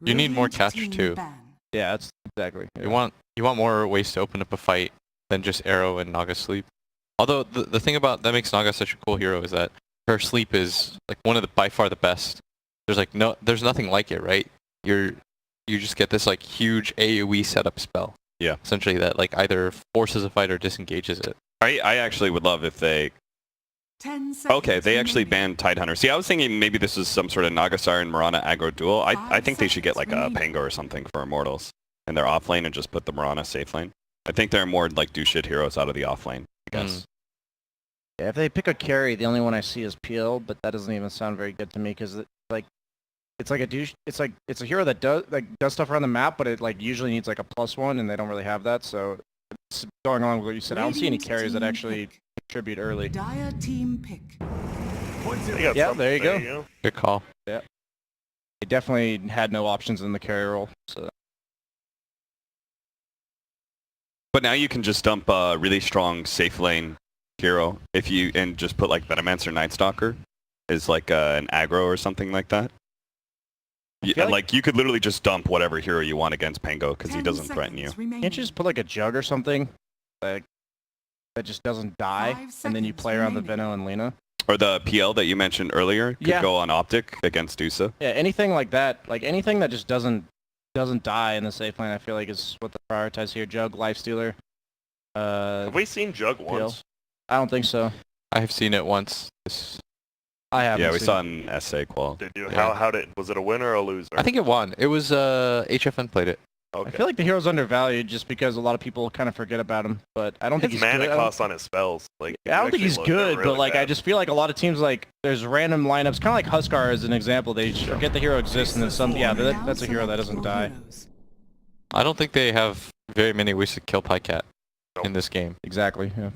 You need more catch too. Yeah, that's exactly. Yeah. You want more ways to open up a fight than just arrow and Naga sleep. Although the thing about that makes Naga such a cool hero is that her sleep is like one of the by far the best. There's nothing like it, right? You just get this like huge AoE setup spell. Yeah. Essentially that like either forces a fight or disengages it. I actually would love if they... 10 seconds Okay, they actually remaining. banned Tidehunter. See, I was thinking maybe this is some sort of Nagasar and Mirana aggro duel. I think they should get like a seconds Pango or something for Immortals in their off lane and just put the Mirana safe lane. I think they're more like do shit heroes out of the off lane, I guess. Yeah, if they pick a carry, the only one I see is PL, but that doesn't even sound very good to me because it's like a douche. It's a hero that does stuff around the map, but it like usually needs like a +1, and they don't really have that. So it's going along with what you said. I don't see any carries that actually contribute early. Dire team pick. Yeah, there you go. Good call. Yeah, they definitely had no options in the carry role. So But now you can just dump a really strong safe lane hero and just put like Venomancer or Night Stalker as like an aggro or something like that. Like you could literally just dump whatever hero you want against Pango because he doesn't threaten you. can't you just put like a Jug or something like that just doesn't die, 5 and then you seconds play around the remaining. Veno and Lina? Or the PL that you mentioned earlier could Yeah. go on OpTic against Dusa. Yeah, anything like that, like anything that just doesn't die in the safe lane, I feel like is what they prioritize here. Jug, Lifestealer. Have we seen Jug once? I don't think so. I have seen it once. I haven't. Yeah, we seen saw it. it in SA qual. Did you? Yeah. How did? Was it a winner or a loser? I think it won. It was HFN played it. I Okay. feel like the hero's undervalued just because a lot of people kind of forget about him, but I don't think His he's mana good. cost on his spells. Like I don't think actually he's look good, really but like I bad. just feel like a lot of teams like there's random lineups, kind of like Huskar as an example. They forget the hero exists, and then some. Yeah, that's a hero that doesn't die. I don't think they have very many ways to kill Pycat in this game. Exactly. Yeah.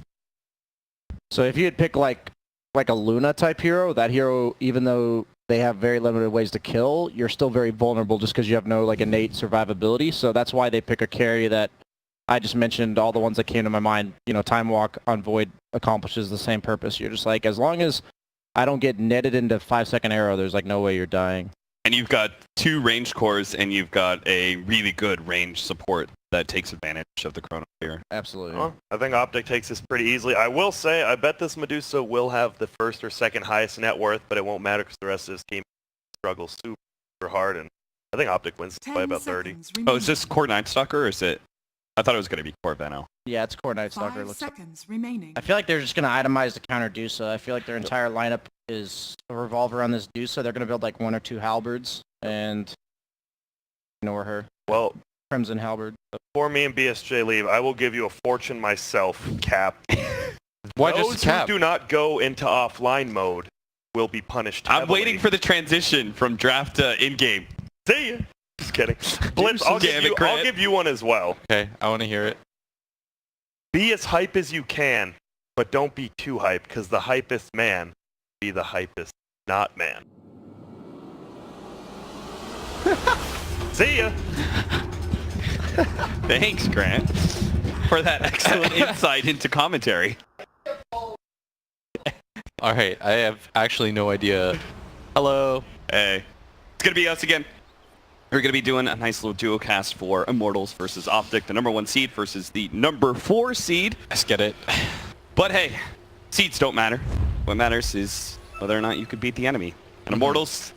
So if you had picked like a Luna type hero, that hero, even though they have very limited ways to kill, you're still very vulnerable just because you have no like innate survivability. So that's why they pick a carry that I just mentioned. All the ones that came to my mind, Time Walk on Void accomplishes the same purpose. You're just like, as long as I don't get netted into 5-second arrow, there's like no way you're dying. And you've got 2 ranged cores, and you've got a really good range support that takes advantage of the Chrono here. Absolutely. Well, I think OpTic takes this pretty easily. I will say, I bet this Medusa will have the first or second highest net worth, but it won't matter because the rest of his team struggles super hard, and I think OpTic wins by about 30. Oh, is this Core Night Stalker, or is it... I thought it was going to be Core Veno. Yeah, it's Core Night Stalker. 5 Looks like. seconds remaining. I feel like they're just going to itemize the counter Dusa. I feel like their entire lineup is revolve around this Dusa. They're going to build like 1 or 2 halberds and ignore her. Well, Crimson halberd. before me and BSJ leave, I will give you a fortune myself, Cap. Why Those just cap? who do not go into offline mode will be punished I'm heavily. waiting for the transition from draft to in-game. See ya. Just kidding. Blitz, I'll Damn it, I'll Grant. give you one as well. Okay, I want to hear it. Be as hype as you can, but don't be too hype, because the hypest man be the hypest not man. See ya. Thanks, Grant, for that excellent insight into commentary. All right, I have actually no idea. Hello. Hey. It's going to be us again. We're going to be doing a nice little duo cast for Immortals versus OpTic, the #1 seed versus the #4 seed. Let's get it. But hey, seeds don't matter. What matters is whether or not you could beat the enemy. And Immortals,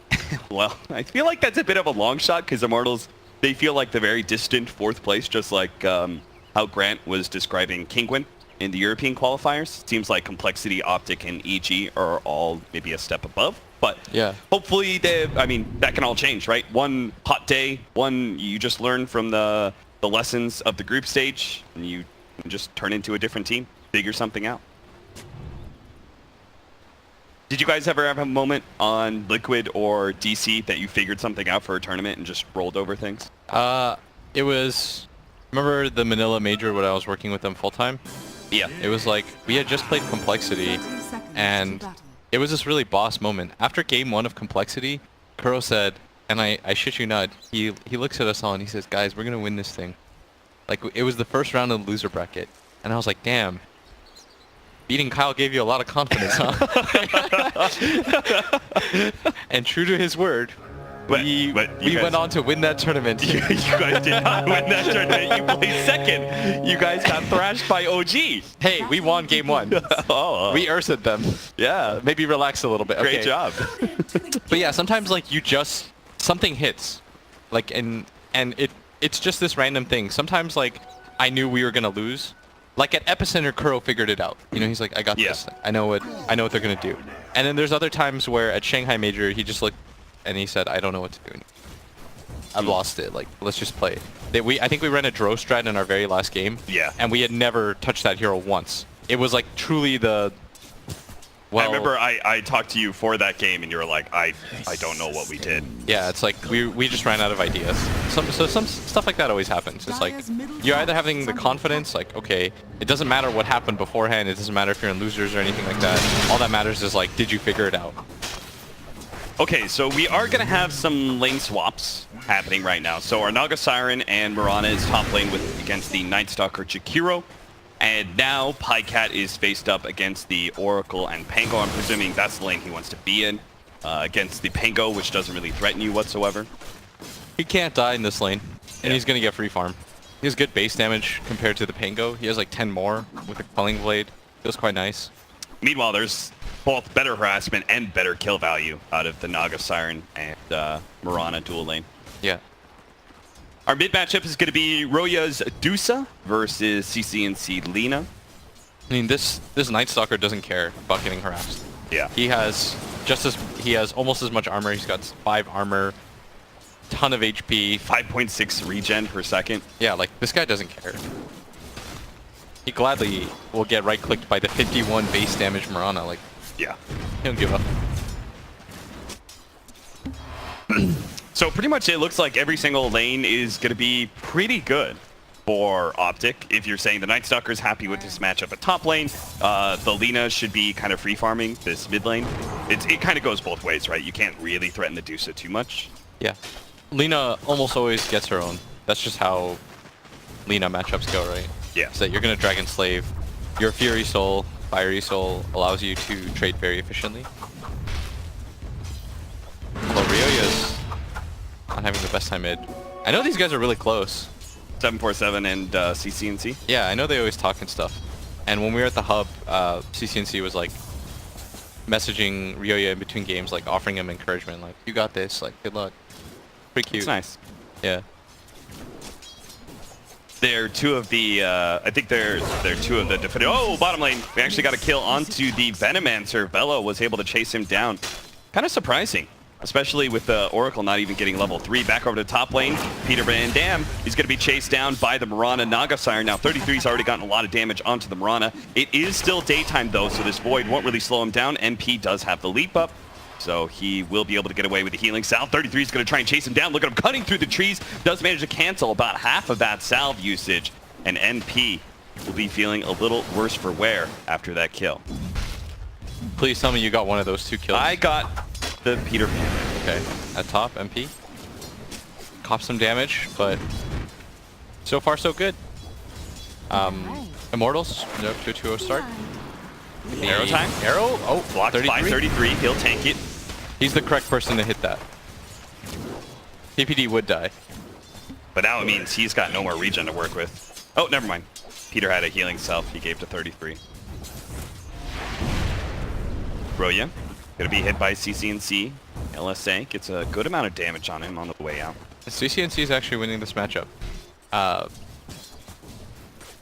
well, I feel like that's a bit of a long shot because Immortals, they feel like the very distant 4th place, just like how Grant was describing Kingwin in the European qualifiers. It seems like Complexity, OpTic, and EG are all maybe a step above. But Yeah. hopefully, that can all change, right? One hot day, you just learn from the lessons of the group stage, and you just turn into a different team, figure something out. Did you guys ever have a moment on Liquid or DC that you figured something out for a tournament and just rolled over things? It was, remember the Manila Major when I was working with them full time? Yeah. It was like, we had just played Complexity, 30 seconds and to battle. it was this really boss moment. After game 1 of Complexity, Kuro said, and I shit you not, he looks at us all and he says, guys, we're going to win this thing. Like, it was the first round of the loser bracket. And I was like, damn. Beating Kyle gave you a lot of confidence, huh? And true to his word, We went on to win that tournament. You guys did not win that tournament. You placed second. You guys got thrashed by OG. Hey, we won game 1. We ursed them. Yeah. Maybe relax a little bit. Great Okay. job. But yeah, sometimes like you just something hits, like and it's just this random thing. Sometimes like I knew we were gonna lose. Like at Epicenter, Kuro figured it out. You know, he's like, I got this. I know what they're gonna do. And then there's other times where at Shanghai Major, he just looked and he said, I don't know what to do. I've lost it. Like, let's just play. I think we ran a Dro strat in our very last game. Yeah. And we had never touched that hero once. It was like truly the. Well, I remember I talked to you for that game, and you were like, I don't know what we did. Yeah, it's like we just ran out of ideas. So some stuff like that always happens. It's like you're either having the confidence, like, okay, it doesn't matter what happened beforehand. It doesn't matter if you're in losers or anything like that. All that matters is like, did you figure it out? Okay, so we are going to have some lane swaps happening right now. So our Naga Siren and Mirana is top lane against the Night Stalker Chikiro. And now Pycat is faced up against the Oracle and Pango. I'm presuming that's the lane he wants to be in. Against the Pango, which doesn't really threaten you whatsoever. He can't die in this lane, and Yeah. he's going to get free farm. He has good base damage compared to the Pango. He has like 10 more with the Quelling Blade. Feels quite nice. Meanwhile, there's both better harassment and better kill value out of the Naga Siren and Mirana dual lane. Yeah. Our mid matchup is going to be Roya's Dusa versus CCNC Lina. I mean, this Night Stalker doesn't care about getting harassed. Yeah. He has almost as much armor. He's got 5 armor, ton of HP. 5.6 regen per second. Yeah, like this guy doesn't care. He gladly will get right clicked by the 51 base damage Mirana. Like, Yeah. he don't give up. So pretty much it looks like every single lane is going to be pretty good for OpTic. If you're saying the Night Stalker is happy with this matchup at top lane, the Lina should be kind of free farming this mid lane. It kind of goes both ways, right? You can't really threaten the Dusa too much. Yeah. Lina almost always gets her own. That's just how Lina matchups go, right? Yeah. So you're going to Dragon Slave. Your Fury Soul, Fiery Soul allows you to trade very efficiently. Well, Ryoya's not having the best time mid. I know these guys are really close. 747 and CCNC. Yeah, I know they always talk and stuff. And when we were at the hub, CCNC was like messaging Ryoya in between games, like offering him encouragement, like, you got this, like, good luck. Pretty cute. It's nice. Yeah. They're two of the, I think they're two of the defenders. Oh, bottom lane. We actually got a kill onto the Venomancer. Velo was able to chase him down. Kind of surprising, especially with the Oracle not even getting level 3. Back over to top lane. Peter Van Dam, he's going to be chased down by the Mirana Naga Siren. Now, 33's already gotten a lot of damage onto the Mirana. It is still daytime, though, so this Void won't really slow him down. NP does have the leap up, so he will be able to get away with the healing salve. 33 is going to try and chase him down. Look at him cutting through the trees. Does manage to cancel about half of that salve usage. And NP will be feeling a little worse for wear after that kill. Please tell me you got one of those 2 kills. I got the Peter Pan. Okay. At top, MP. Cop some damage, but so far so good. Immortals, no, 2-2-0 start. Arrow time? Arrow? Oh, Blocked 33. by 33. He'll tank it. He's the correct person to hit that. PPD would die. But now it means he's got no more regen to work with. Oh, never mind. Peter had a healing self he gave to 33. Roya, gonna be hit by CCNC. LSA gets a good amount of damage on him on the way out. CCNC is actually winning this matchup. By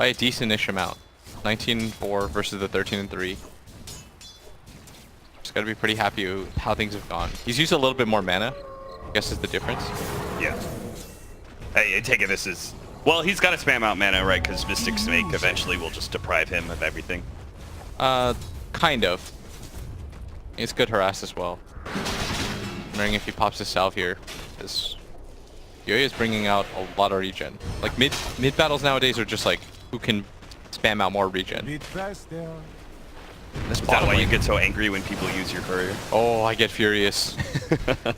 a decent-ish amount. 19-4 versus the 13-3. Just gotta be pretty happy with how things have gone. He's used a little bit more mana. I guess is the difference. Yeah. Hey, I take it this is... Well, he's got to spam out mana, right? Because Mystic Snake eventually will just deprive him of everything. Kind of. It's good harass as well. Wondering if he pops his salve here. This Yoya is bringing out a lot of regen. Like mid battles nowadays are just like who can spam out more regen. This Is that bottom why you lane- get so angry when people use your courier? Oh, I get furious.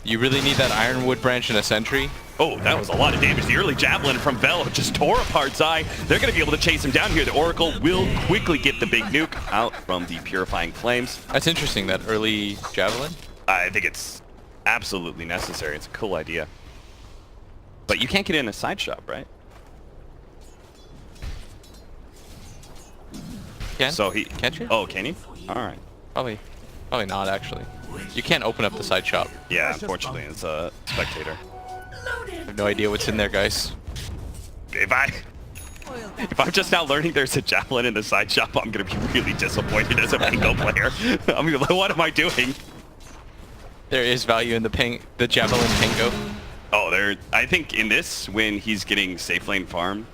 You really need that Ironwood branch and a sentry. Oh, that was a lot of damage. The early Javelin from Velo just tore apart Zai. They're going to be able to chase him down here. The Oracle will quickly get the big nuke out from the Purifying Flames. That's interesting, that early Javelin. I think it's absolutely necessary. It's a cool idea. But you can't get in a side shop, right? Can? So he Can't you? Oh, can you? All right. Probably not actually. You can't open up the side shop. Yeah, unfortunately, it's a spectator. I have no idea what's in there, guys. If I'm just now learning there's a javelin in the side shop, I'm gonna be really disappointed as a Pango player. I mean, what am I doing? There is value in the javelin Pango. Oh, I think in this, when he's getting safe lane farm,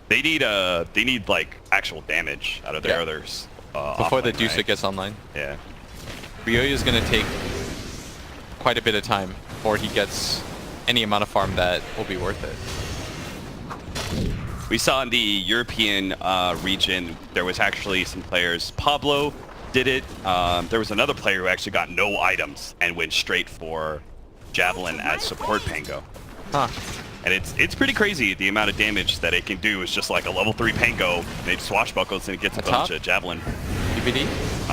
they need like actual damage out of their others. Before the offlane, Deuce right? gets online. Yeah. Ryoya's gonna take quite a bit of time before he gets any amount of farm that will be worth it. We saw in the European region, there was actually some players. Pablo did it. There was another player who actually got no items and went straight for Javelin as support Pango. Huh. And it's pretty crazy the amount of damage that it can do. Is just like a level 3 Pango. It swashbuckles and it gets a bunch of Javelin. DVD?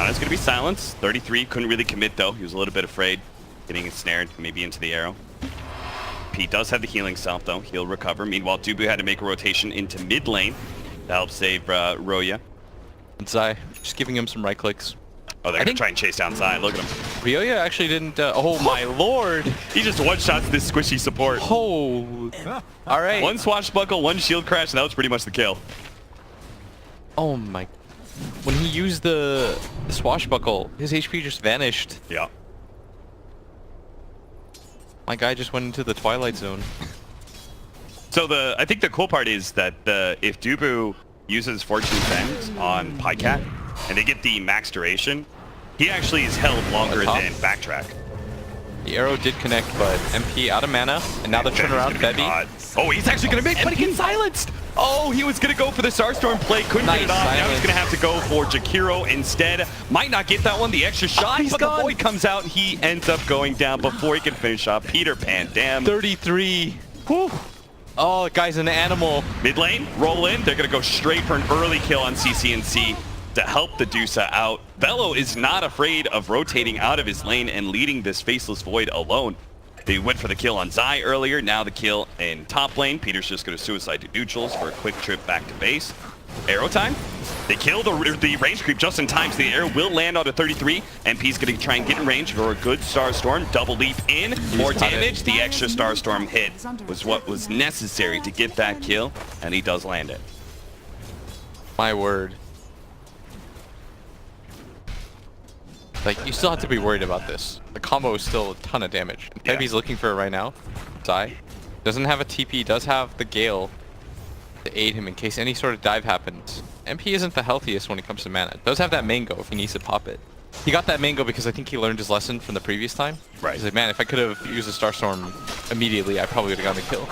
It's going to be Silence. 33 couldn't really commit though. He was a little bit afraid getting ensnared maybe into the arrow. Pete does have the healing self though. He'll recover. Meanwhile, Dubu had to make a rotation into mid lane to help save Roya. And Zai, just giving him some right clicks. Oh, they're going to try and chase down Zai. Look at him. Ryoya actually didn't... oh my lord! He just one-shots this squishy support. Oh! Alright. One swashbuckle, one shield crash, and that was pretty much the kill. Oh my... When he used the swashbuckle, his HP just vanished. Yeah. My guy just went into the Twilight Zone. So I think the cool part is that if Dubu uses Fortune Bend on Pycat, and they get the max duration, he actually is held longer than Backtrack. The arrow did connect, but MP out of mana, and now the turnaround, Bevy. Oh, he's actually going to make, but he gets silenced! Oh, he was going to go for the Starstorm play, couldn't get it off. Now he's going to have to go for Jakiro instead. Might not get that one, the extra shot, but the Void comes out, and he ends up going down before he can finish off Peter Pan. Damn. 33. Whew. Oh, guy's an animal. Mid lane, roll in. They're going to go straight for an early kill on CCNC to help the Dusa out. Velo is not afraid of rotating out of his lane and leading this Faceless Void alone. They went for the kill on Zai earlier, now the kill in top lane. Peter's just going to suicide to neutrals for a quick trip back to base. Arrow time. They kill the range creep just in time, so the arrow will land onto 33. MP's going to try and get in range for a good Starstorm. Double leap in, more damage. The extra Starstorm hit was what was necessary to get that kill, and he does land it. My word. Like, you still have to be worried about this. The combo is still a ton of damage. And Pevy's looking for it right now. Zai doesn't have a TP, does have the Gale to aid him in case any sort of dive happens. MP isn't the healthiest when it comes to mana. Does have that mango if he needs to pop it. He got that mango because I think he learned his lesson from the previous time. Right. He's like, man, if I could have used a Starstorm immediately, I probably would have gotten the kill.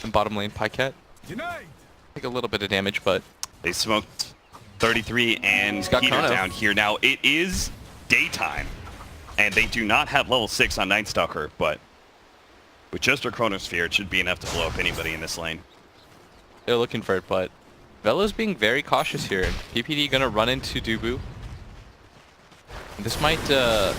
And bottom lane, Pycat. Take a little bit of damage, but... They smoked 33 and He's got Peter Chrono down here. Now, it is daytime, and they do not have level 6 on Night Stalker, but with just a Chronosphere, it should be enough to blow up anybody in this lane. They're looking for it, but Velo's being very cautious here. PPD gonna run into Dubu. This might, They're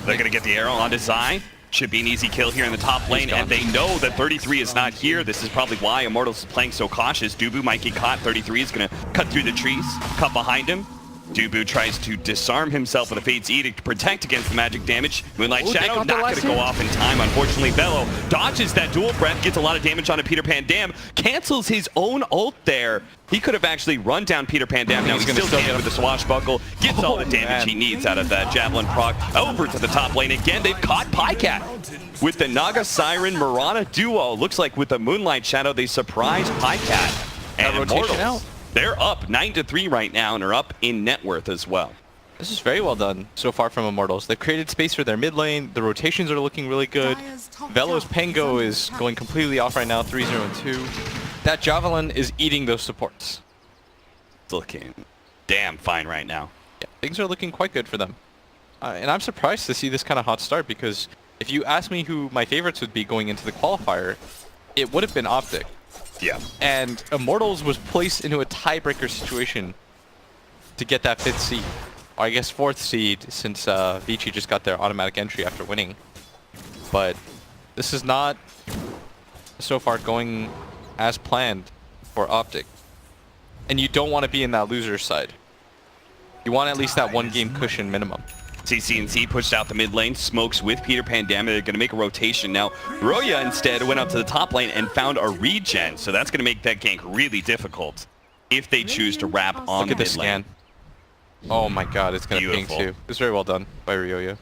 gonna get the arrow onto Zai. Should be an easy kill here in the top lane, and they know that 33 is not here. This is probably why Immortals is playing so cautious. Dubu might get caught. 33 is going to cut through the trees, cut behind him. Dubu tries to disarm himself with a Fate's Edict to protect against the magic damage. Moonlight Shadow not going to go off in time. Unfortunately, Velo dodges that dual breath, gets a lot of damage onto Peter Pan Dam, cancels his own ult there. He could have actually run down Peter Pan Dam. Now he's still can with the swashbuckle. Gets all the damage he needs out of that Javelin proc. Over to the top lane again. They've caught Pycat with the Naga Siren Mirana duo. Looks like with the Moonlight Shadow, they surprised Pycat. And Immortals, they're up 9-3 right now and are up in net worth as well. This is very well done so far from Immortals. They've created space for their mid lane. The rotations are looking really good. Velo's Pango is going completely off right now, 3-0-2. That Javelin is eating those supports. It's looking damn fine right now. Yeah, things are looking quite good for them. And I'm surprised to see this kind of hot start, because if you asked me who my favorites would be going into the qualifier, it would have been OpTic. Yeah. And Immortals was placed into a tiebreaker situation to get that 5th seed. I guess 4th seed since Vici just got their automatic entry after winning. But this is not so far going as planned for OpTic. And you don't want to be in that loser's side. You want at least that 1 game cushion minimum. CCNC pushed out the mid lane, smokes with Peter Pandemic. They're going to make a rotation now. Roya instead went up to the top lane and found a regen, so that's going to make that gank really difficult if they choose to wrap on Look at the this mid lane. scan. Oh my god, it's going to ping Beautiful. too. It's very well done by Ryoya.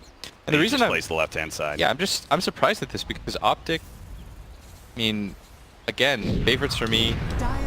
And the He reason just I'm, plays the left-hand side. yeah, I'm surprised at this because OpTic, I mean, again, favorites for me.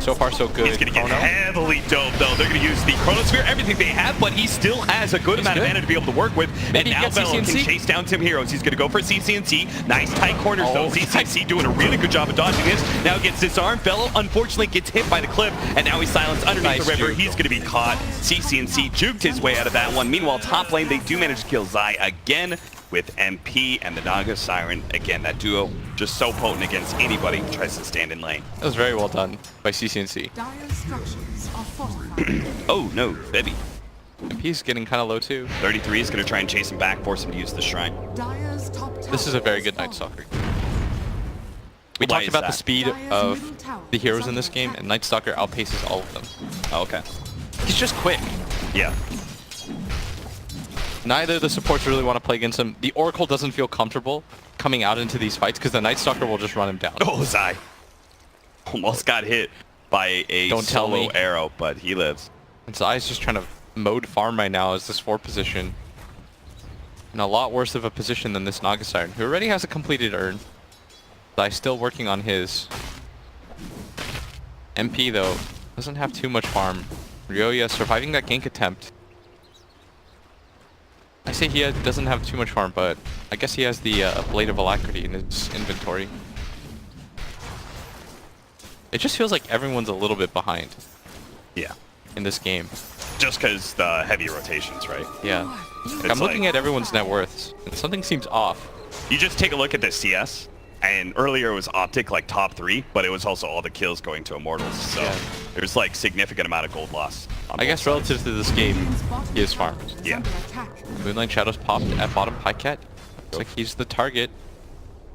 So far, so good. He's going to get Chrono. heavily doped, though. They're going to use the Chronosphere, everything they have, but he still has a good amount of good. mana to be able to work with. Maybe and he now gets Velo can CCNC. chase down Tim Heroes. He's going to go for CCNC. Nice tight corners, Oh, though. CCNC doing a really good job of dodging this. Now gets disarmed. Velo, unfortunately, gets hit by the cliff, and now he's silenced underneath Nice the river. juke. He's going to be caught. CCNC juked his way out of that one. Meanwhile, top lane, they do manage to kill Zai again with MP and the Naga Siren. Again, that duo just so potent against anybody who tries to stand in lane. That was very well done by CCNC. Dire's structures are fortified. Oh, no. Bebby. He's getting kind of low too. 33 is going to try and chase him back, force him to use the shrine. Dire's top tower This is a very is good Night fallen. Stalker. We Why talked is about the that? speed Dire's of middle tower the is heroes in under this game, attack. and Night Stalker outpaces all of them. Oh, okay. He's just quick. Yeah. Neither of the supports really want to play against him. The Oracle doesn't feel comfortable coming out into these fights because the Night Stalker will just run him down. Oh, Zai. Almost got hit by a Don't tell solo me. arrow, but he lives. And Zai's just trying to mode farm right now as this 4th position. In a lot worse of a position than this Naga Siren, who already has a completed urn. Zai's still working on his. MP, though, doesn't have too much farm. Ryoya surviving that gank attempt. I say he doesn't have too much farm, but I guess he has the Blade of Alacrity in his inventory. It just feels like everyone's a little bit behind Yeah. in this game. Just because the heavy rotations, right? Yeah. It's I'm looking like- at everyone's net worths, and something seems off. You just take a look at the CS, and earlier it was OpTic like top 3, but it was also all the kills going to Immortals. So Yeah. there's like significant amount of gold loss. on I both guess sides. relative to this game, he is farmed. Yeah. Under attack. Moonlight Shadows popped at bottom. Pycat. Looks like he's the target.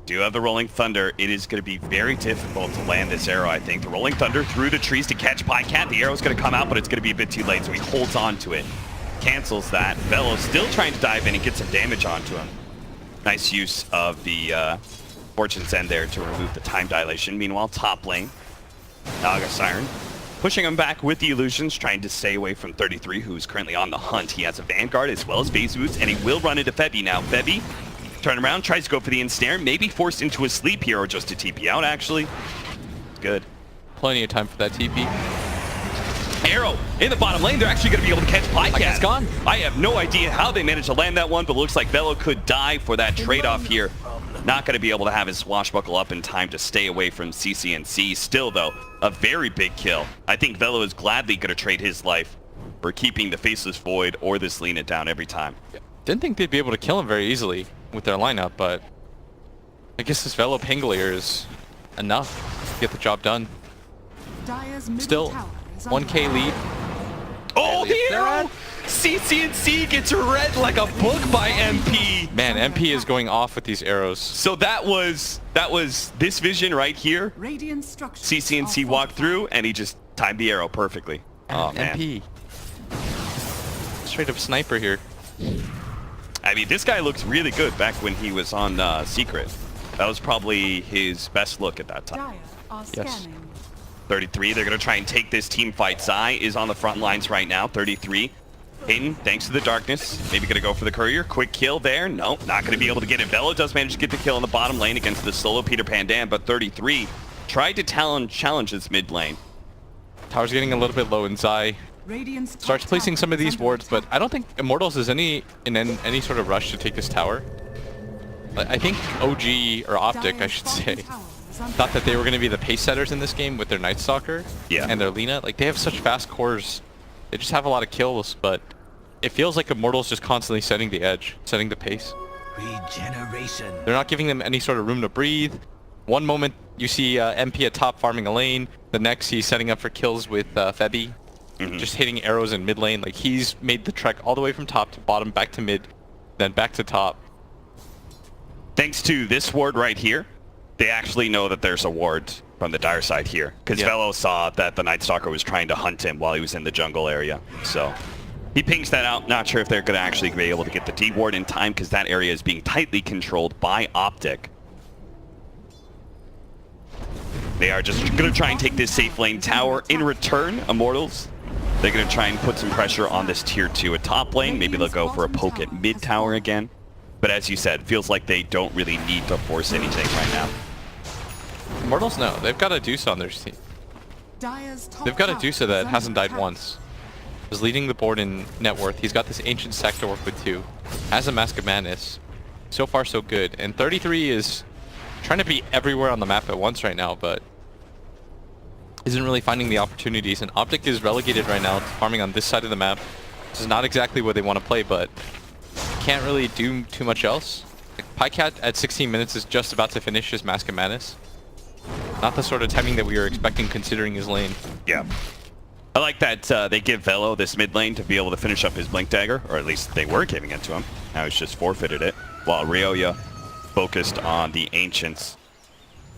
Do have the Rolling Thunder. It is going to be very difficult to land this arrow, I think. The Rolling Thunder through the trees to catch Pycat. The arrow's going to come out, but it's going to be a bit too late, so he holds on to it. Cancels that. Velo's still trying to dive in and get some damage onto him. Nice use of the Fortune's End there to remove the time dilation. Meanwhile, top lane, Naga Siren pushing him back with the illusions, trying to stay away from 33, who's currently on the hunt. He has a Vanguard as well as phase boots, and he will run into Febby now. Febby, turn around, tries to go for the ensnare, maybe forced into a sleep here or just to TP out, actually. Good. Plenty of time for that TP. Arrow in the bottom lane. They're actually going to be able to catch Pycat. Pycat's gone. I have no idea how they managed to land that one, but looks like Velo could die for that trade-off here. Not going to be able to have his swashbuckle up in time to stay away from CCNC. Still, though, a very big kill. I think Velo is gladly going to trade his life for keeping the Faceless Void or this Lean It Down every time. Didn't think they'd be able to kill him very easily with their lineup, but I guess this Velo Pangolier is enough to get the job done. Dire's middle Still, tower is under 1k lead. Oh, the They're arrow! CCNC gets read like a book by MP. Man, MP is going off with these arrows. So that was this vision right here. Radiant structures CCNC are walked fortified. through and he just timed the arrow perfectly. Oh man. MP. Straight up sniper here. I mean, this guy looks really good back when he was on Secret. That was probably his best look at that time. Dire are Yes. scanning. 33, they're going to try and take this team fight. Zai is on the front lines right now. 33. Hayden, thanks to the darkness, maybe going to go for the courier. Quick kill there. Nope, not going to be able to get it. Velo does manage to get the kill in the bottom lane against the solo Peter Pandan, but 33 tried to challenge this mid lane. Tower's getting a little bit low, and Zai Radiant's top starts placing tower some of is these under wards, but attack. I don't think Immortals is in any sort of rush to take this tower. I think OG, or OpTic, I Dire's should bottom say, tower is under thought that they were going to be the pace setters in this game with their Night Stalker Yeah. and their Lina. Like, they have such fast cores. They just have a lot of kills, but it feels like Immortals just constantly setting the edge, setting the pace. Regeneration. They're not giving them any sort of room to breathe. One moment you see MP at top farming a lane. The next he's setting up for kills with Febby. just hitting arrows in mid lane. Like, he's made the trek all the way from top to bottom, back to mid, then back to top. Thanks to this ward right here, they actually know that there's a ward from the dire side here, because Velo saw that the Night Stalker was trying to hunt him while he was in the jungle area. So he pings that out. Not sure if they're going to actually be able to get the D ward in time, because that area is being tightly controlled by OpTic. They are just going to try and take this safe lane tower. In return, Immortals, they're going to try and put some pressure on this tier 2 at top lane. Maybe they'll go for a poke at mid tower again. But as you said, feels like they don't really need to force anything right now. Immortals, no. They've got a Deuce on their team. They've got a Deuce that hasn't died once. Is leading the board in net worth. He's got this Ancient Stack to work with too. Has a Mask of Madness. So far, so good. And 33 is trying to be everywhere on the map at once right now, but isn't really finding the opportunities. And OpTic is relegated right now to farming on this side of the map. This is not exactly what they want to play, but can't really do too much else. Like, Pycat at 16 minutes is just about to finish his Mask of Madness. Not the sort of timing that we were expecting considering his lane. Yeah. I like that they give Velo this mid lane to be able to finish up his Blink Dagger, or at least they were giving it to him. Now he's just forfeited it, while Ryoya focused on the Ancients.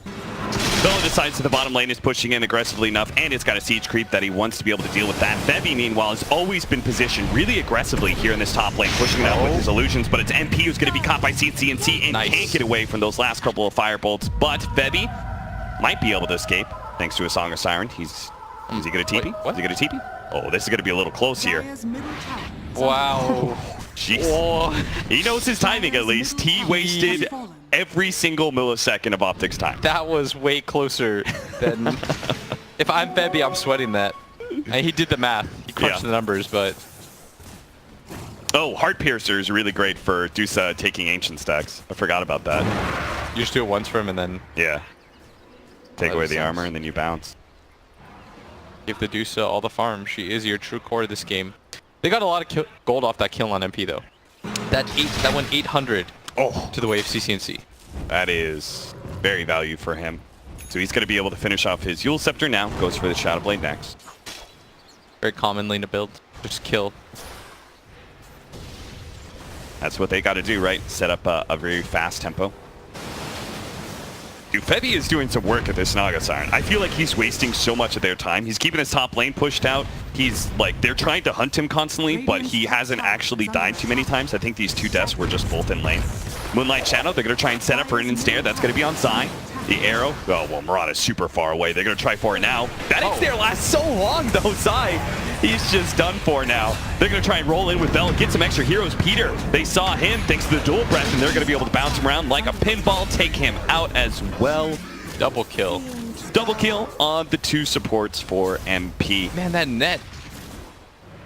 Velo decides that the bottom lane is pushing in aggressively enough, and it's got a siege creep that he wants to be able to deal with that. Bevy, meanwhile, has always been positioned really aggressively here in this top lane, pushing that with his illusions, but it's MP who's going to be caught by CNC and can't get away from those last couple of fire bolts. But Bevy might be able to escape thanks to a Song of Siren. Is he going to TP? What? Is he going to TP? Oh, this is going to be a little close here. Wow. Jeez. Oh. He knows his timing at least. He wasted every single millisecond of OpTic's time. That was way closer than... If I'm Bebby, I'm sweating that. And he did the math. He crunched the numbers, but... Oh, Heart Piercer is really great for Dusa taking Ancient Stacks. I forgot about that. You just do it once for him and then... Yeah. Take away the armor and then you bounce. Give the Dusa all the farm. She is your true core of this game. They got a lot of gold off that kill on MP though. That went 800 to the wave CCNC. That is very value for him. So he's going to be able to finish off his Eul Scepter now. Goes for the Shadow Blade next. Very common lane to build. Just kill. That's what they got to do, right? Set up a very fast tempo. Dude, Febby is doing some work at this Naga Siren. I feel like he's wasting so much of their time. He's keeping his top lane pushed out. He's like, they're trying to hunt him constantly, but he hasn't actually died too many times. I think these two deaths were just both in lane. Moonlight Shadow, they're going to try and set up for an ensnare. That's going to be on Zai. The arrow, oh, well, Murata's super far away. They're going to try for it now. That ensnare lasts so long, though, Zai. He's just done for now. They're going to try and roll in with Bell, get some extra heroes. Peter, they saw him thanks to the dual breath, and they're going to be able to bounce him around like a pinball, take him out as well. Double kill. Double kill on the two supports for MP. Man, that net.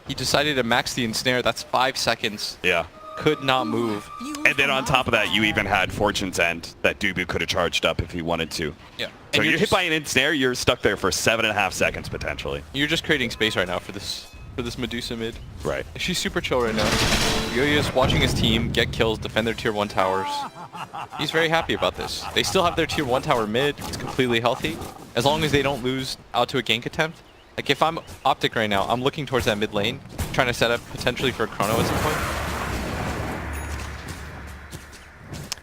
He decided to max the ensnare. That's 5 seconds. Yeah. Could not move. And then on top of that, you even had Fortune's End that Dubu could have charged up if he wanted to. Yeah. So And you're hit by an ensnare, you're stuck there for 7.5 seconds potentially. You're just creating space right now for this Medusa mid. Right. She's super chill right now. Yoyo's watching his team get kills, defend their tier 1 towers. He's very happy about this. They still have their tier 1 tower mid. It's completely healthy. As long as they don't lose out to a gank attempt. Like if I'm OpTic right now, I'm looking towards that mid lane, trying to set up potentially for a chrono at some point.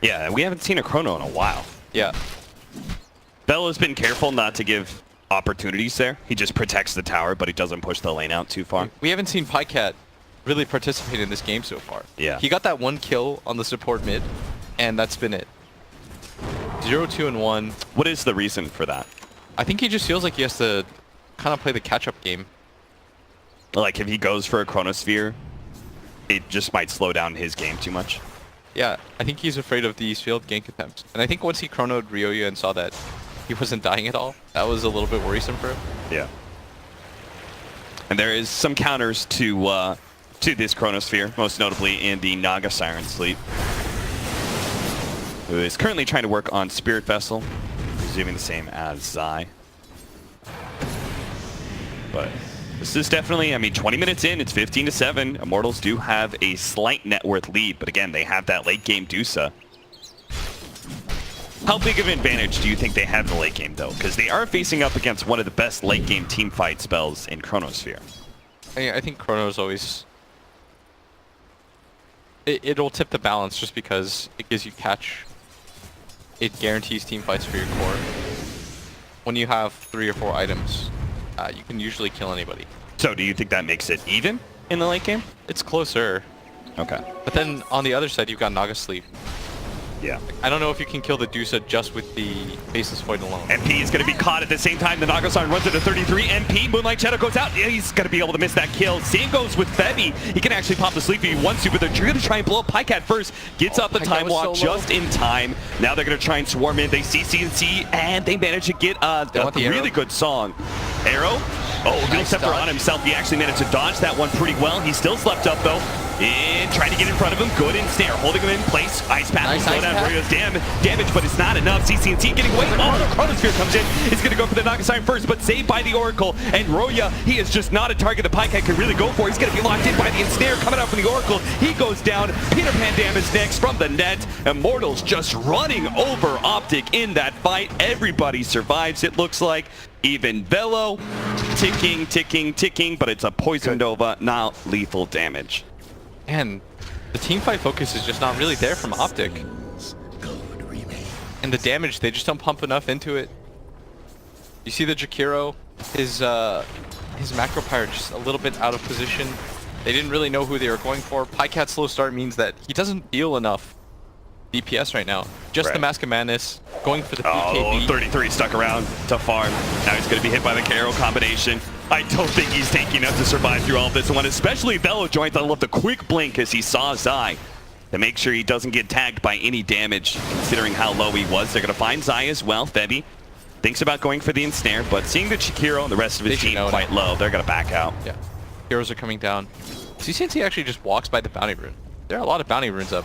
Yeah, we haven't seen a chrono in a while. Yeah. Bella's been careful not to give opportunities there. He just protects the tower, but he doesn't push the lane out too far. We haven't seen Pycat really participate in this game so far. Yeah. He got that 1 kill on the support mid, and that's been it. 0, 2, and 1. What is the reason for that? I think he just feels like he has to kind of play the catch-up game. Like if he goes for a chronosphere, it just might slow down his game too much. Yeah, I think he's afraid of these failed gank attempts. And I think once he chronoed Ryoya and saw that he wasn't dying at all, that was a little bit worrisome for him. Yeah. And there is some counters to this chronosphere, most notably in the Naga Siren sleep, who is currently trying to work on Spirit Vessel, presuming the same as Zai. But this is definitely, I mean, 20 minutes in, it's 15-7. Immortals do have a slight net worth lead, but again, they have that late game Dusa. How big of an advantage do you think they have in the late game, though? Because they are facing up against one of the best late game team fight spells in Chronosphere. I think Chrono's always... It'll tip the balance just because it gives you catch. It guarantees team fights for your core. When you have 3 or 4 items, you can usually kill anybody. So do you think that makes it even in the late game? It's closer. Okay. But then on the other side, you've got Naga Sleep. Yeah. I don't know if you can kill the Dusa just with the Faceless Void alone. MP is going to be caught at the same time. The Naga-san runs into 33. MP, Moonlight Shadow goes out. Yeah, he's going to be able to miss that kill. Same goes with Febby. He can actually pop the sleep if he wants to, but they're going to try and blow up Pycat first. Gets up the Pycat time was walk so low. just in time. Now they're going to try and swarm in. They see CNC, and they manage to get a want the really arrow? good song. Arrow? Oh, Wheel Nice Scepter dodge. on himself. He actually managed to dodge that one pretty well. He still slept up, though. And trying to get in front of him. Good in snare. Holding him in place. Ice Path will Nice slow Ice down Path. Royo's damage, but it's not enough. CCNC getting away. Oh, the Chronosphere comes in. He's going to go for the Naga-Siren first, but saved by the Oracle. And Roya, he is just not a target the Pycat can really go for. He's going to be locked in by the ensnare coming out from the Oracle. He goes down. Peter Pan damage next from the net. Immortals just running over OpTic in that fight. Everybody survives, it looks like. Even Velo, ticking, ticking, ticking, but it's a Poison Nova, not lethal damage. And the team fight focus is just not really there from OpTic. And the damage, they just don't pump enough into it. You see the Jakiro, his macro pirate just a little bit out of position. They didn't really know who they were going for. Pycat's slow start means that he doesn't deal enough DPS right now. Just the Right. Mask of Madness, going for the Oh, PKB. 33 stuck around to farm. Now he's going to be hit by the Arrow combination. I don't think he's taking enough to survive through all of this one, especially Velo joins. I love the quick blink as he saw Zai to make sure he doesn't get tagged by any damage, considering how low he was. They're going to find Zai as well. Febby thinks about going for the ensnare, but seeing that Shakiro and the rest of his They should team know quite low, they're going to back out. Yeah, heroes are coming down. CCNC actually just walks by the bounty rune. There are a lot of bounty runes up.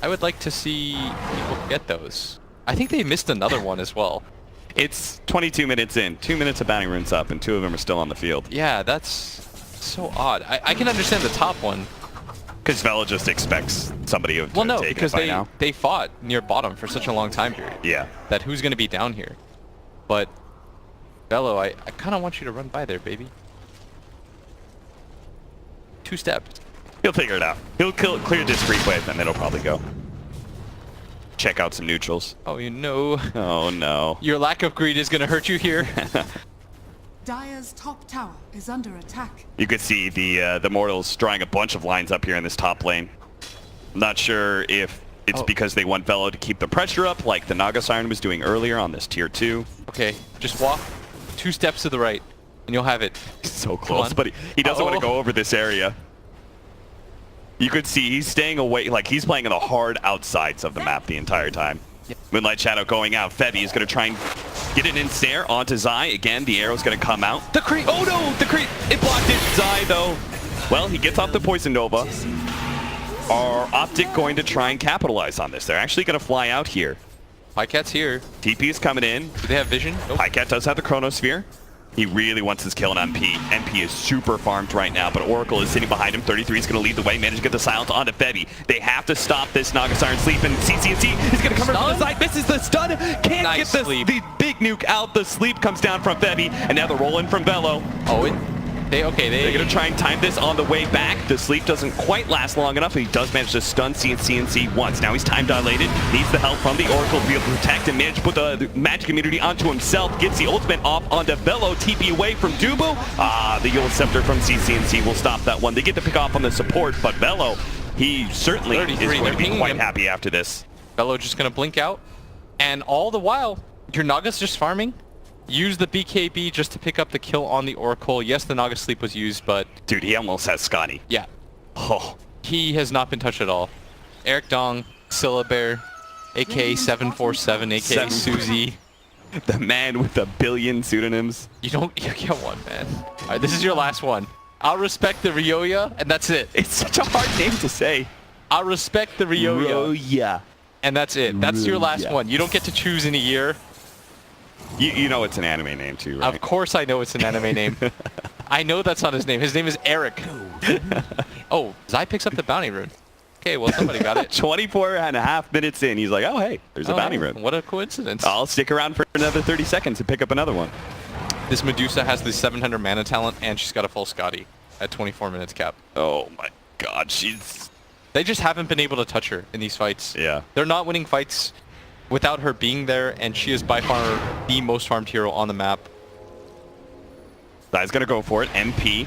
I would like to see people get those. I think they missed another one as well. It's 22 minutes in. 2 minutes of bounty runes up, and 2 of them are still on the field. Yeah, that's so odd. I can understand the top one. Because Velo just expects somebody to Well, no, take because it by now. they fought near bottom for such a long time period. Yeah. That who's going to be down here. But, Velo, I kind of want you to run by there, baby. 2 steps. He'll figure it out. He'll clear this creep wave, and then he'll probably go. Check out some neutrals. Oh, you know. Oh, no. Your lack of greed is going to hurt you here. Dire's top tower is under attack. You could see the Mortals drawing a bunch of lines up here in this top lane. I'm not sure if it's because they want Velo to keep the pressure up, like the Naga-Siren was doing earlier on this tier 2. Okay, just walk 2 steps to the right, and you'll have it. So Come close, on. but he doesn't want to Uh-oh. go over this area. You could see he's staying away, like he's playing on the hard outsides of the map the entire time. Yep. Moonlight Shadow going out. Febby is going to try and get it in snare onto Zai. Again, the arrow's going to come out. The creep! Oh no, the creep! It blocked it. Zai, though. Well, he gets off the Poison Nova. Are OpTic going to try and capitalize on this? They're actually going to fly out here. Pycat's here. TP is coming in. Do they have vision? Nope. Pycat does have the Chronosphere. He really wants his kill on MP. MP is super farmed right now, but Oracle is sitting behind him. 33 is going to lead the way, manage to get the silence onto Febby. They have to stop this Naga-Siren sleep, and CCNC is going to come in from the side. Misses the stun. Can't Nice get sleep. the big nuke out. The sleep comes down from Febby, and now they're rolling from Velo. Oh, they're They're going to try and time this on the way back. The sleep doesn't quite last long enough, but he does manage to stun CNC once. Now he's time dilated, needs the help from the Oracle to be able to protect and manage to put the magic immunity onto himself, gets the ultimate off onto Velo, TP away from Dubu. The Yule Scepter from CNC will stop that one. They get to pick off on the support, but Velo, he certainly is 33, going to be they're quite pinging him. happy after this. Velo just going to blink out. And all the while, your Naga's just farming. Use the BKB just to pick up the kill on the Oracle. Yes, the Naga Sleep was used, but Dude, he almost has Scotty. yeah. Oh, He has not been touched at all. Eric Dong, Syllabear, aka 747, aka Seven- Susie. the man with a billion pseudonyms. You get one, man. All right, this is your last one. I'll respect the Ryoya, and that's it. It's such a hard name to say. I'll respect the Ryoya, Roya. and that's it. That's your last Ryoya. one. You don't get to choose in a year. You know it's an anime name too, right? Of course I know it's an anime name. I know that's not his name. His name is Eric. Oh, Zai picks up the bounty rune. Okay, well, somebody got it. 24 and a half minutes in, he's like, oh, hey, there's a Oh, bounty yeah. rune. What a coincidence. I'll stick around for another 30 seconds and pick up another one. This Medusa has the 700 mana talent, and she's got a full Scotty at 24 minutes cap. Oh my god, she's... They just haven't been able to touch her in these fights. Yeah. They're not winning fights without her being there, and she is by far the most farmed hero on the map. Zai's gonna go for it. MP.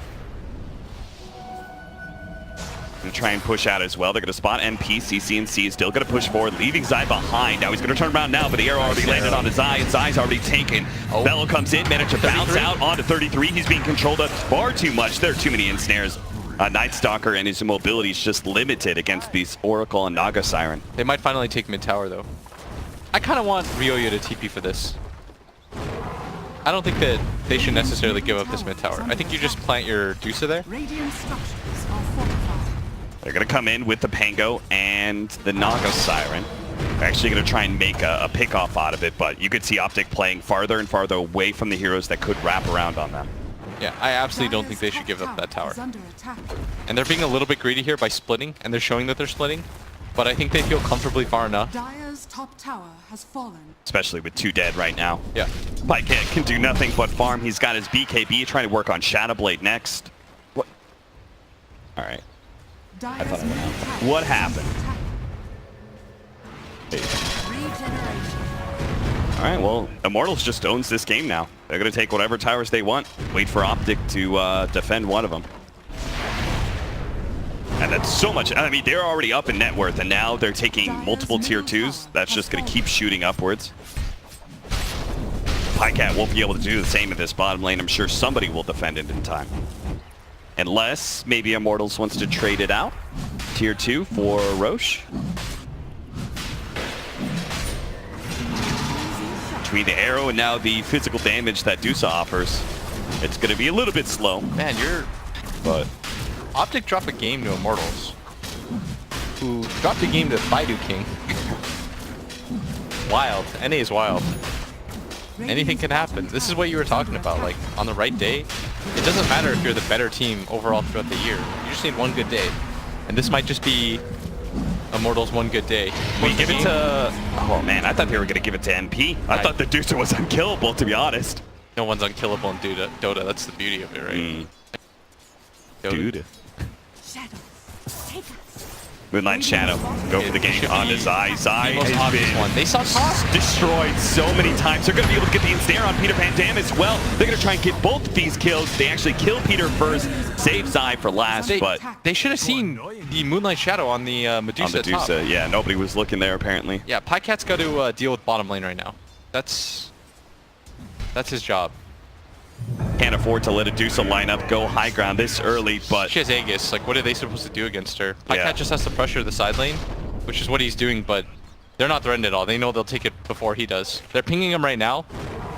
Gonna try and push out as well. They're gonna spot MP. CC still gonna push forward, leaving Zai behind. Now he's gonna turn around now, but the arrow already landed on his Zai, and Zai's already taken. Bello comes in, managed to bounce out onto 33. He's being controlled up far too much. There are too many ensnares. Night Stalker and his mobility is just limited against these Oracle and Naga Siren. They might finally take mid tower though. I kind of want Ryoya to TP for this. I don't think that they should necessarily give up this mid tower. I think you just plant your Dusa there. Radiant structures are fortified. They're going to come in with the Pango and the Naga Siren. They're actually going to try and make a pick-off out of it, but you could see OpTic playing farther and farther away from the heroes that could wrap around on them. Yeah, I absolutely don't think they should give up that tower. Is under attack. And they're being a little bit greedy here by splitting, and they're showing that they're splitting. But I think they feel comfortably far enough. Dire's top tower has fallen. Especially with 2 dead right now. Yeah. Pycat can do nothing but farm. He's got his BKB trying to work on Shadowblade next. What? All right. Dire's thought I went middle out. tower What is happened? under attack. Regeneration. All right, well, Immortals just owns this game now. They're going to take whatever towers they want. Wait for OpTic to defend one of them. And that's so much. I mean, they're already up in net worth, and now they're taking multiple tier 2s. That's just going to keep shooting upwards. Pycat won't be able to do the same in this bottom lane. I'm sure somebody will defend it in time. Unless maybe Immortals wants to trade it out. Tier 2 for Roche. Between the arrow and now the physical damage that Dusa offers, it's going to be a little bit slow. Man, But OpTic dropped a game to Immortals, who dropped a game to Baidu King. Wild. NA is wild. Anything can happen. This is what you were talking about. Like, on the right day, it doesn't matter if you're the better team overall throughout the year. You just need one good day. And this might just be Immortals' one good day. we give it to... Oh man, I thought they were going to give it to MP. I thought the Dusa was unkillable, to be honest. No one's unkillable in Dota. That's the beauty of it, right? Dota. Dude. Shadows. Take us. Moonlight Shadow. Go for the It should gank on be his Zai. Zai the most has obvious been one. They saw toss. destroyed so many times. They're going to be able to get the ensnare on Peter Van Dam as well. They're going to try and get both of these kills. They actually kill Peter first, save Zai for last, but They should have seen the Moonlight Shadow on the Medusa on the top. Dusa, yeah, nobody was looking there apparently. Yeah, Pycat's got to deal with bottom lane right now. That's his job. Can't afford to let a Dusa lineup go high ground this early, but She has Aegis. Like, what are they supposed to do against her? Pycat Yeah. just has to pressure the side lane, which is what he's doing, but they're not threatened at all. They know they'll take it before he does. They're pinging him right now,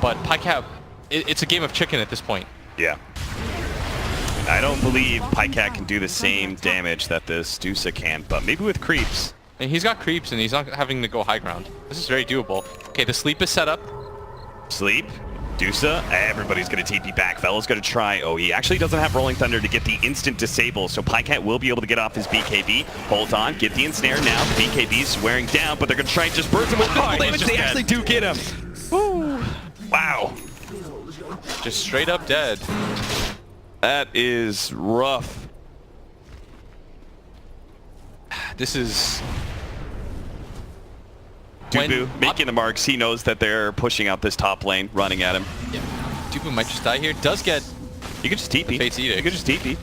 but Pycat, it's a game of chicken at this point. yeah. I don't believe Pycat can do the same damage that this Dusa can, but maybe with creeps. And he's got creeps, and he's not having to go high ground. This is very doable. Okay, the sleep is set up. Sleep. Dusa, everybody's going to TP back. Fella's going to try. Oh, he actually doesn't have Rolling Thunder to get the instant disable, so Pycat will be able to get off his BKB. Hold on, get the ensnare now. BKB's wearing down, but they're going to try and just burst him with physical damage. They actually do get him. Woo. Wow. Just straight up dead. That is rough. This is... Dubu making the marks. He knows that they're pushing out this top lane, running at him. Yeah. Dubu might just die here. Does get... You could just TP. Fate's Edict. You could just TP.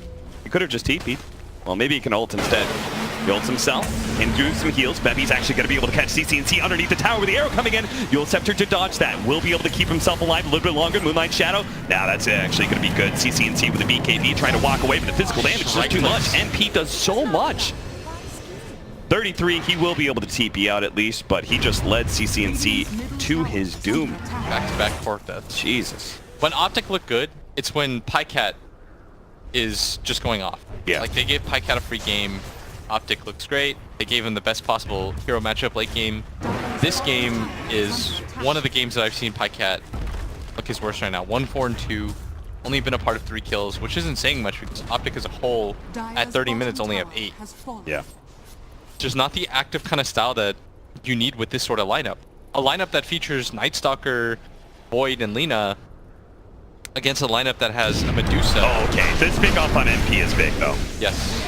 You could have just TP'd. Well, maybe he can ult instead. He ults himself, can do some heals. Bevy's actually going to be able to catch CC&C underneath the tower with the arrow coming in. Yule Scepter to dodge that. Will be able to keep himself alive a little bit longer. Moonlight Shadow. Now that's actually going to be good. CC&C with the BKB trying to walk away, but the physical damage is just too much. MP does so much. 33, he will be able to TP out at least, but he just led CC&C to his doom. Back-to-back fork death. Jesus. When OpTic look good, it's when Pycat is just going off. Yeah. Like, they gave Pycat a free game. OpTic looks great. They gave him the best possible hero matchup late game. This game is one of the games that I've seen Pycat look his worst right now. 1-4-2. Only been a part of 3 kills, which isn't saying much because OpTic as a whole at 30 minutes only have 8. Yeah. Just not the active kind of style that you need with this sort of lineup. A lineup that features Night Stalker, Void, and Lina against a lineup that has a Medusa. Oh, okay. This pick off on MP is big, though. Yes.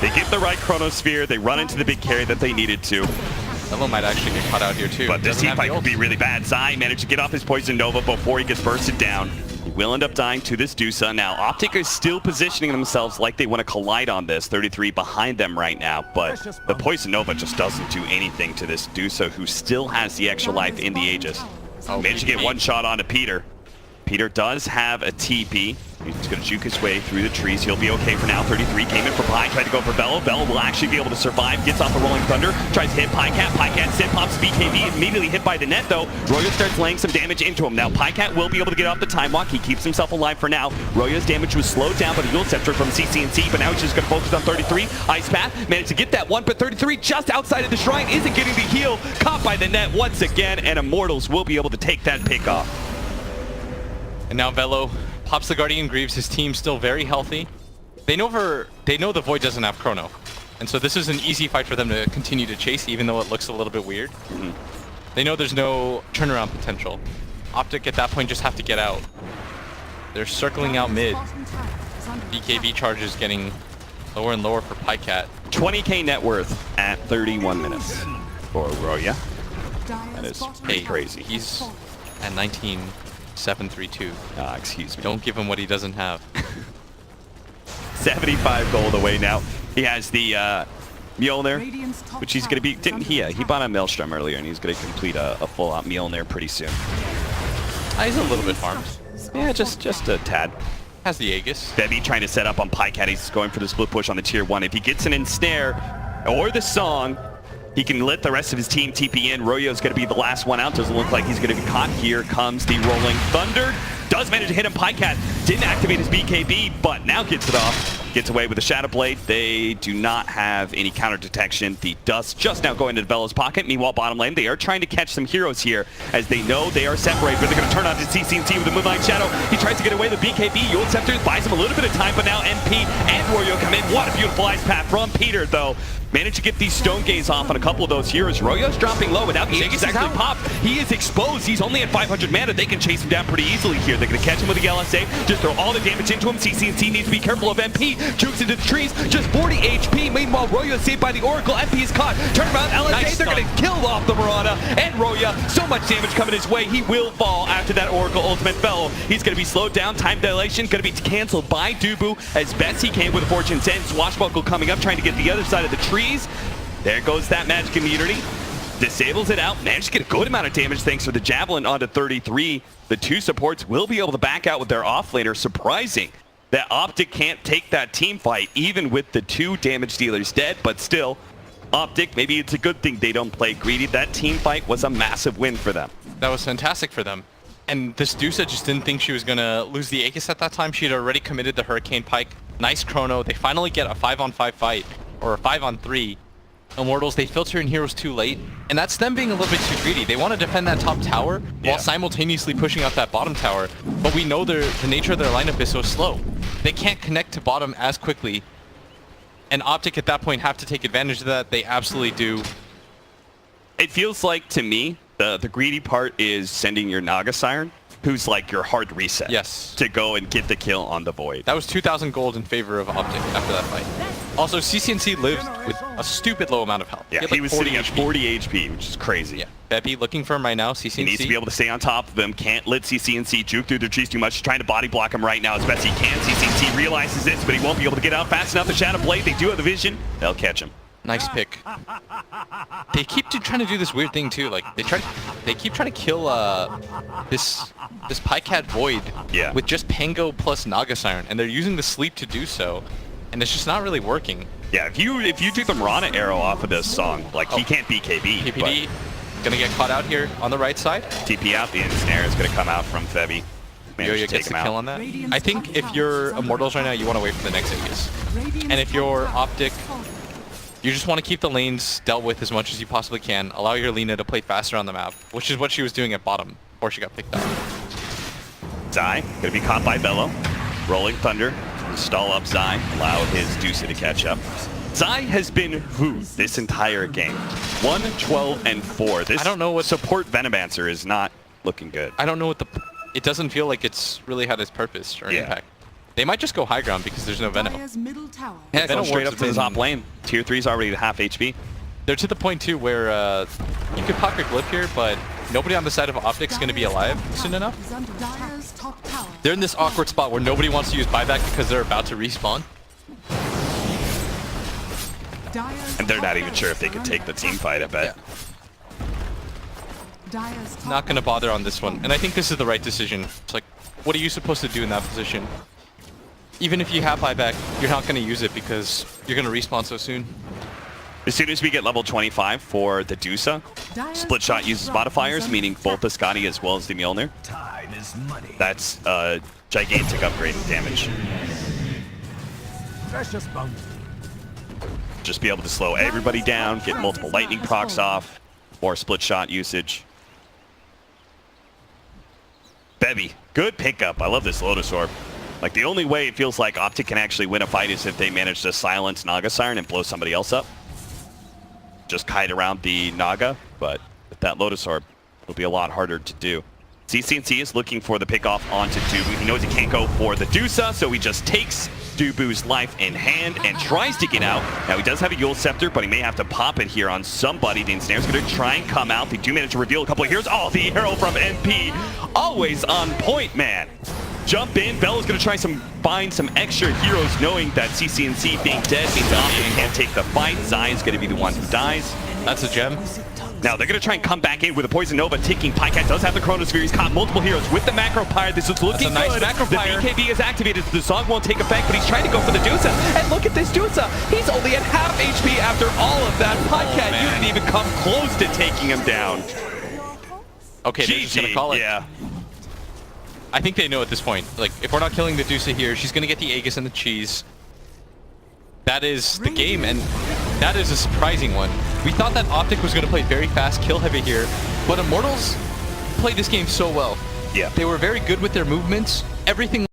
They get the right Chronosphere. They run into the big carry that they needed to. Velo might actually get caught out here too. But this Doesn't team have fight the could ult. be really bad. Zai managed to get off his Poison Nova before he gets bursted down. He will end up dying to this Dusa. Now, OpTic is still positioning themselves like they want to collide on this. 33 behind them right now, but the Poison Nova just doesn't do anything to this Dusa, who still has the extra life in the Aegis. Managed to get one shot onto Peter. Peter does have a TP. He's going to juke his way through the trees. He'll be okay for now. 33 came in for Pi, tried to go for Velo. Velo will actually be able to survive. Gets off the Rolling Thunder. Tries to hit Pycat. Pycat sit pops BKB. Immediately hit by the net, though. Royo starts laying some damage into him. Now, Pycat will be able to get off the Time Walk. He keeps himself alive for now. Royo's damage was slowed down, but a Yule Scepter from CCNC. But now he's just going to focus on 33. Ice Path managed to get that one, but 33 just outside of the shrine isn't getting the heal. Caught by the net once again, and Immortals will be able to take that pick off. And now Velo pops the Guardian Greaves. His team's still very healthy. They know the Void doesn't have Chrono. And so this is an easy fight for them to continue to chase, even though it looks a little bit weird. They know there's no turnaround potential. OpTic at that point just have to get out. They're circling out mid. BKB charges getting lower and lower for Pycat. 20k net worth at 31 minutes for Roya. That is pretty crazy. He's at 19,732. Excuse me. Don't give him what he doesn't have. 75 gold away now. He has the Mjolnir, which he's going to be... Didn't he? He bought a Maelstrom earlier, and he's going to complete a full-out Mjolnir pretty soon. He's a little bit farmed. Yeah, just a tad. Has the Aegis. Bebby trying to set up on Pycat. He's going for the split push on the tier 1. If he gets an ensnare or the song, he can let the rest of his team TP in. Royo's going to be the last one out. Doesn't look like he's going to be caught. Here comes the Rolling Thunder. Does manage to hit him. Pycat didn't activate his BKB, but now gets it off. Gets away with the Shadow Blade. They do not have any counter detection. The dust just now going into Velo's pocket. Meanwhile, bottom lane, they are trying to catch some heroes here as they know they are separated, but they're going to turn on to CCNC with the Moonlight Shadow. He tries to get away with BKB. Yule Scepter buys him a little bit of time, but now MP and Royo come in. What a beautiful ice path from Peter, though. Managed to get these Stone Gaze off on a couple of those heroes. Royo's dropping low, but now the Aegis actually popped. He is exposed. He's only at 500 mana. They can chase him down pretty easily here. They're going to catch him with the LSA. Just throw all the damage into him. CCNC needs to be careful of MP. Jukes into the trees. Just 40 HP. Meanwhile, Royo is saved by the Oracle. MP is caught. Turn around. LSA. Nice they're going to kill off the Mirana and Roya. So much damage coming his way. He will fall after that Oracle ultimate fell. He's going to be slowed down. Time dilation going to be canceled by Dubu as best he can with a Fortune's End. Swashbuckle coming up, trying to get the other side of the trees. There goes that magic immunity. Disables it out. Managed to get a good amount of damage thanks to the Javelin onto 33. The two supports will be able to back out with their offlaner. Surprising that OpTic can't take that team fight even with the two damage dealers dead, but still, OpTic, maybe it's a good thing they don't play greedy. That team fight was a massive win for them. That was fantastic for them. And this Dusa just didn't think she was going to lose the Aegis at that time. She had already committed the Hurricane Pike. Nice chrono. They finally get a 5-on-5 fight, or a 5-on-3. Immortals, they filter in heroes too late, and that's them being a little bit too greedy. They want to defend that top tower while simultaneously pushing out that bottom tower, but we know the nature of their lineup is so slow. They can't connect to bottom as quickly, and OpTic at that point have to take advantage of that. They absolutely do. It feels like, to me, the greedy part is sending your Naga Siren, who's like your hard reset. Yes. To go and get the kill on the Void. That was 2,000 gold in favor of OpTic after that fight. Also, CCNC lives with a stupid low amount of health. Yeah, he was sitting at 40 HP, which is crazy. Yeah. Bebby looking for him right now. CCNC. He needs to be able to stay on top of him. Can't let CCNC juke through the trees too much. He's trying to body block him right now as best he can. CCNC realizes this, but he won't be able to get out fast enough. The Shadow Blade, they do have the vision. They'll catch him. Nice pick. They keep trying to do this weird thing too. Like they keep trying to kill this Pycat Void with just Pango plus Naga Siren, and they're using the sleep to do so, and it's just not really working. Yeah, if you took the Mirana arrow off of this song, like he can't BKB. KPD gonna get caught out here on the right side. TP out, the ensnare is gonna come out from Febby. Yoyo gets the kill on that. I think if you're Immortals right now, you want to wait for the next Aegis. And if you're OpTic, you just want to keep the lanes dealt with as much as you possibly can. Allow your Lina to play faster on the map, which is what she was doing at bottom before she got picked up. Zai, gonna be caught by Bello. Rolling Thunder, stall up Zai, allow his Dusa to catch up. Zai has been who this entire game? 1, 12, and 4. This I don't know what support Venomancer is not looking good. I don't know what the it doesn't feel like it's really had its purpose or an Yeah. impact. They might just go high ground because there's no Venom. Dire's middle tower. Yeah, Venom going straight wards up to the have top been- lane. Tier 3's already half HP. They're to the point too where you could pop your glyph here, but nobody on the side of OpTic's going to be alive soon enough. Is under Dire's top tower. They're in this awkward spot where nobody wants to use buyback because they're about to respawn. Dire's And they're top not even sure if they barracks could are take the under team fight, I bet. Dire's top Not going to bother on this one. barracks And I think this is the right decision. It's like, what are you supposed to do in that position? Even if you have buyback, you're not going to use it because you're going to respawn so soon. As soon as we get level 25 for the Dusa, Dire's Split Shot top uses tower is modifiers, under meaning both the attack. Scotty as well as the Mjolnir. Time is money. That's a gigantic upgrade in damage. Precious bounty. Just be able to slow everybody down, get multiple lightning procs off, more Split Shot usage. Bevy, good pickup. I love this Lotus Orb. Like, the only way it feels like OpTic can actually win a fight is if they manage to silence Naga Siren and blow somebody else up. Just kite around the Naga, but with that Lotus Orb, it'll be a lot harder to do. CCNC is looking for the pickoff onto Dubu. He knows he can't go for the Dusa, so he just takes Dubu's life in hand and tries to get out. Now, he does have a Yule Scepter, but he may have to pop it here on somebody. The Ensnare's going to try and come out. They do manage to reveal a couple of heroes. Oh, the arrow from NP. Always on point, man. Jump in. Bella's going to try find some extra heroes, knowing that CCNC being dead means OpTic can't take the fight. Zai is going to be the one who dies. That's a gem. Now, they're going to try and come back in with a Poison Nova ticking. Pycat does have the Chronosphere. He's caught multiple heroes with the Macro Pyre. This is looking That's a nice good. Macro The Pyre. BKB is activated. The Zog won't take effect, but he's trying to go for the Dusa. And look at this Dusa. He's only at half HP after all of that. Pycat, you didn't even come close to taking him down. Okay, they're just going to call it. Yeah. I think they know at this point. Like, if we're not killing the Dusa here, she's going to get the Aegis and the cheese. That is the game, and that is a surprising one. We thought that OpTic was going to play very fast, kill heavy here, but Immortals played this game so well. Yeah. They were very good with their movements. Everything